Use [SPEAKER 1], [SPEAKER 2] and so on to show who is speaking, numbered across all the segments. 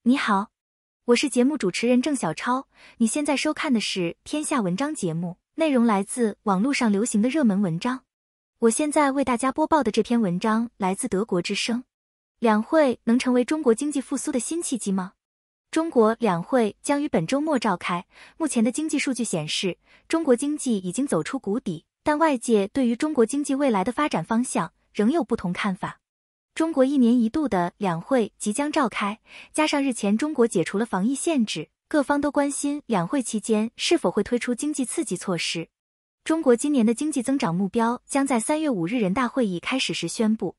[SPEAKER 1] 你好，我是节目主持人郑小超，你现在收看的是《天下文章》节目，内容来自网络上流行的热门文章。我现在为大家播报的这篇文章来自德国之声。两会能成为中国经济复苏的新契机吗？中国两会将于本周末召开，目前的经济数据显示，中国经济已经走出谷底，但外界对于中国经济未来的发展方向仍有不同看法。中国一年一度的两会即将召开，加上日前中国解除了防疫限制，各方都关心两会期间是否会推出经济刺激措施。中国今年的经济增长目标将在3月5日人大会议开始时宣布。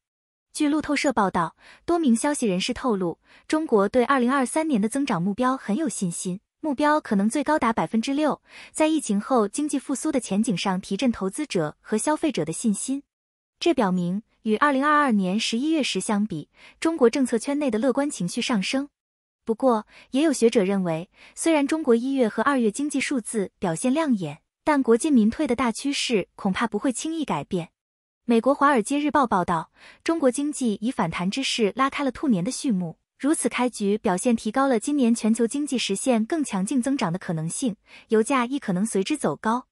[SPEAKER 1] 据路透社报道，多名消息人士透露，中国对2023年的增长目标很有信心，目标可能最高达 6%， 在疫情后经济复苏的前景上提振投资者和消费者的信心。这表明，与2022年11月时相比，中国政策圈内的乐观情绪上升。不过，也有学者认为，虽然中国1月和2月经济数字表现亮眼，但国进民退的大趋势恐怕不会轻易改变。美国《华尔街日报》报道，中国经济以反弹之势拉开了兔年的序幕，如此开局表现提高了今年全球经济实现更强劲增长的可能性，油价亦可能随之走高。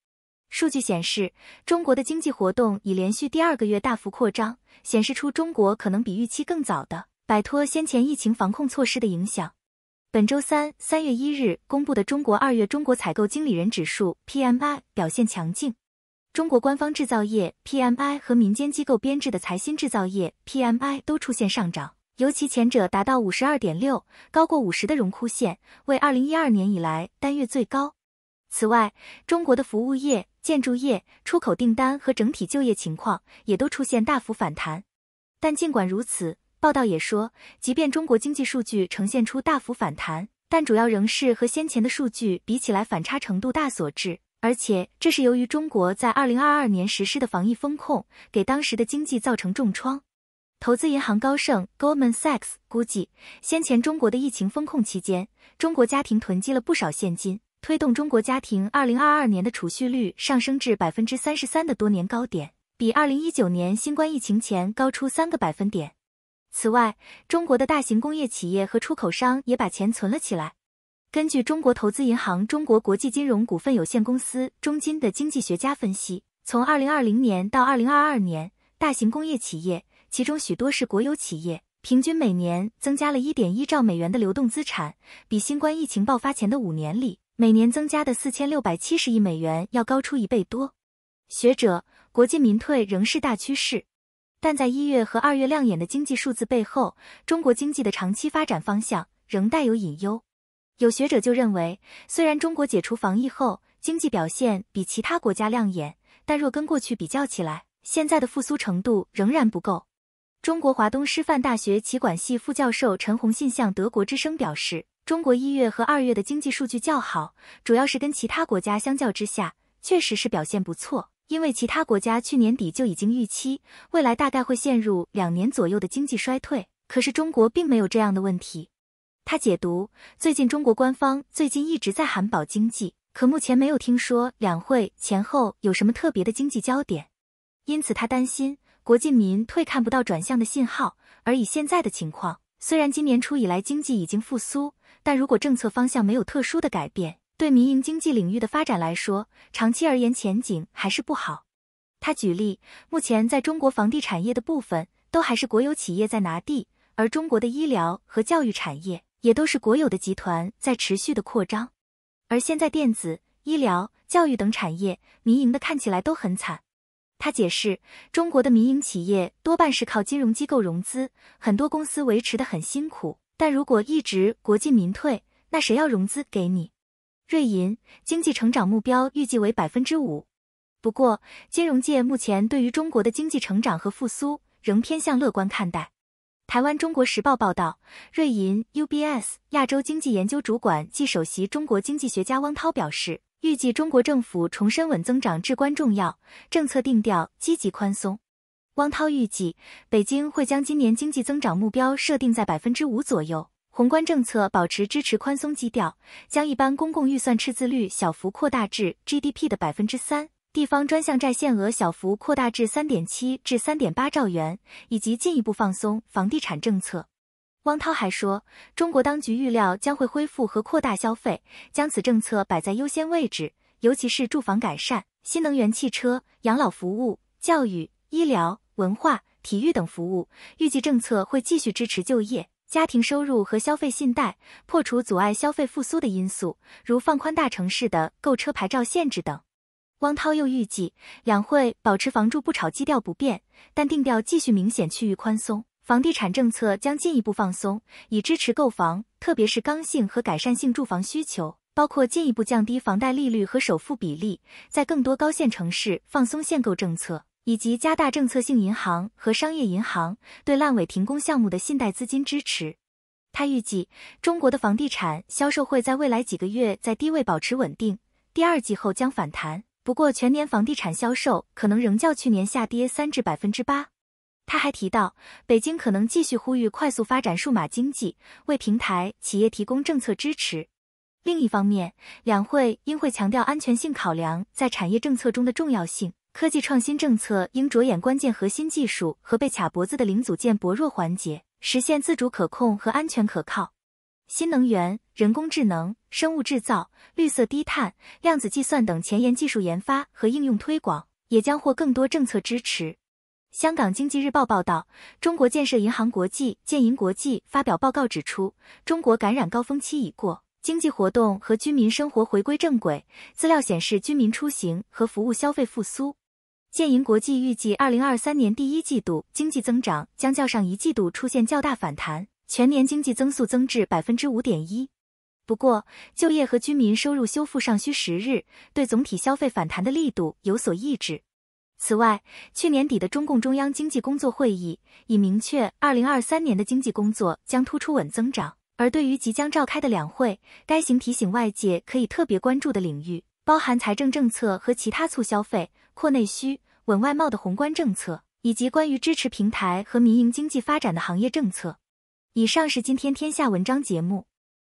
[SPEAKER 1] 数据显示，中国的经济活动已连续第2个月大幅扩张，显示出中国可能比预期更早的摆脱先前疫情防控措施的影响。本周三，3月1日公布的中国2月中国采购经理人指数 PMI 表现强劲。中国官方制造业 PMI 和民间机构编制的财新制造业 PMI 都出现上涨，尤其前者达到 52.6， 高过50的荣枯线，为2012年以来单月最高。此外，中国的服务业、建筑业、出口订单和整体就业情况也都出现大幅反弹。但尽管如此，报道也说，即便中国经济数据呈现出大幅反弹，但主要仍是和先前的数据比起来反差程度大所致，而且这是由于中国在2022年实施的防疫风控给当时的经济造成重创。投资银行高盛 Goldman Sachs 估计，先前中国的疫情风控期间，中国家庭囤积了不少现金，推动中国家庭2022年的储蓄率上升至 33% 的多年高点，比2019年新冠疫情前高出3个百分点。此外，中国的大型工业企业和出口商也把钱存了起来。根据中国投资银行中国国际金融股份有限公司中金的经济学家分析，从2020年到2022年，大型工业企业，其中许多是国有企业，平均每年增加了 1.1 兆美元的流动资产，比新冠疫情爆发前的5年里每年增加的4670亿美元要高出1倍多。学者，国进民退仍是大趋势，但在1月和2月亮眼的经济数字背后，中国经济的长期发展方向仍带有隐忧。有学者就认为，虽然中国解除防疫后经济表现比其他国家亮眼，但若跟过去比较起来，现在的复苏程度仍然不够。中国华东师范大学企管系副教授陈宏信向德国之声表示，中国1月和2月的经济数据较好，主要是跟其他国家相较之下，确实是表现不错，因为其他国家去年底就已经预期，未来大概会陷入2年左右的经济衰退，可是中国并没有这样的问题。他解读，最近中国官方最近一直在喊保经济，可目前没有听说两会前后有什么特别的经济焦点，因此他担心国进民退看不到转向的信号，而以现在的情况，虽然今年初以来经济已经复苏，但如果政策方向没有特殊的改变，对民营经济领域的发展来说，长期而言前景还是不好。他举例，目前在中国房地产业的部分都还是国有企业在拿地，而中国的医疗和教育产业也都是国有的集团在持续的扩张。而现在电子、医疗、教育等产业，民营的看起来都很惨。他解释，中国的民营企业多半是靠金融机构融资，很多公司维持得很辛苦，但如果一直国进民退，那谁要融资给你？瑞银经济成长目标预计为 5%。不过，金融界目前对于中国的经济成长和复苏仍偏向乐观看待。台湾中国时报报道，瑞银 UBS 亚洲经济研究主管暨首席中国经济学家汪涛表示，预计中国政府重申稳增长至关重要，政策定调积极宽松。汪涛预计，北京会将今年经济增长目标设定在 5% 左右，宏观政策保持支持宽松基调，将一般公共预算赤字率小幅扩大至 GDP 的 3%。地方专项债限额小幅扩大至 3.7 至 3.8 兆元，以及进一步放松房地产政策。汪涛还说，中国当局预料将会恢复和扩大消费，将此政策摆在优先位置，尤其是住房改善、新能源汽车、养老服务、教育、医疗、文化、体育等服务。预计政策会继续支持就业、家庭收入和消费信贷，破除阻碍消费复苏的因素，如放宽大城市的购车牌照限制等。汪涛又预计，两会保持房住不炒基调不变，但定调继续明显趋于宽松。房地产政策将进一步放松，以支持购房，特别是刚性和改善性住房需求，包括进一步降低房贷利率和首付比例，在更多高线城市放松限购政策，以及加大政策性银行和商业银行对烂尾停工项目的信贷资金支持。他预计，中国的房地产销售会在未来几个月在低位保持稳定，第二季后将反弹，不过全年房地产销售可能仍较去年下跌3%至8%。他还提到，北京可能继续呼吁快速发展数码经济，为平台企业提供政策支持。另一方面，两会应会强调安全性考量在产业政策中的重要性，科技创新政策应着眼关键核心技术和被卡脖子的零组件薄弱环节，实现自主可控和安全可靠。新能源、人工智能、生物制造、绿色低碳、量子计算等前沿技术研发和应用推广，也将获更多政策支持。香港经济日报报道，中国建设银行国际建银国际发表报告指出，中国感染高峰期已过，经济活动和居民生活回归正轨，资料显示居民出行和服务消费复苏。建银国际预计2023年第一季度经济增长将较上一季度出现较大反弹，全年经济增速增至 5.1%。不过，就业和居民收入修复尚需时日，对总体消费反弹的力度有所抑制。此外，去年底的中共中央经济工作会议已明确2023年的经济工作将突出稳增长，而对于即将召开的两会，该行提醒外界可以特别关注的领域，包含财政政策和其他促消费、扩内需、稳外贸的宏观政策，以及关于支持平台和民营经济发展的行业政策。以上是今天天下文章节目。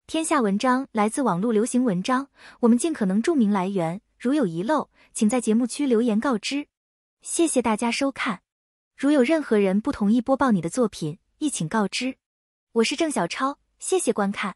[SPEAKER 1] 天下文章来自网络流行文章，我们尽可能注明来源，如有遗漏，请在节目区留言告知。谢谢大家收看。如有任何人不同意播报你的作品，亦请告知。我是郑小超，谢谢观看。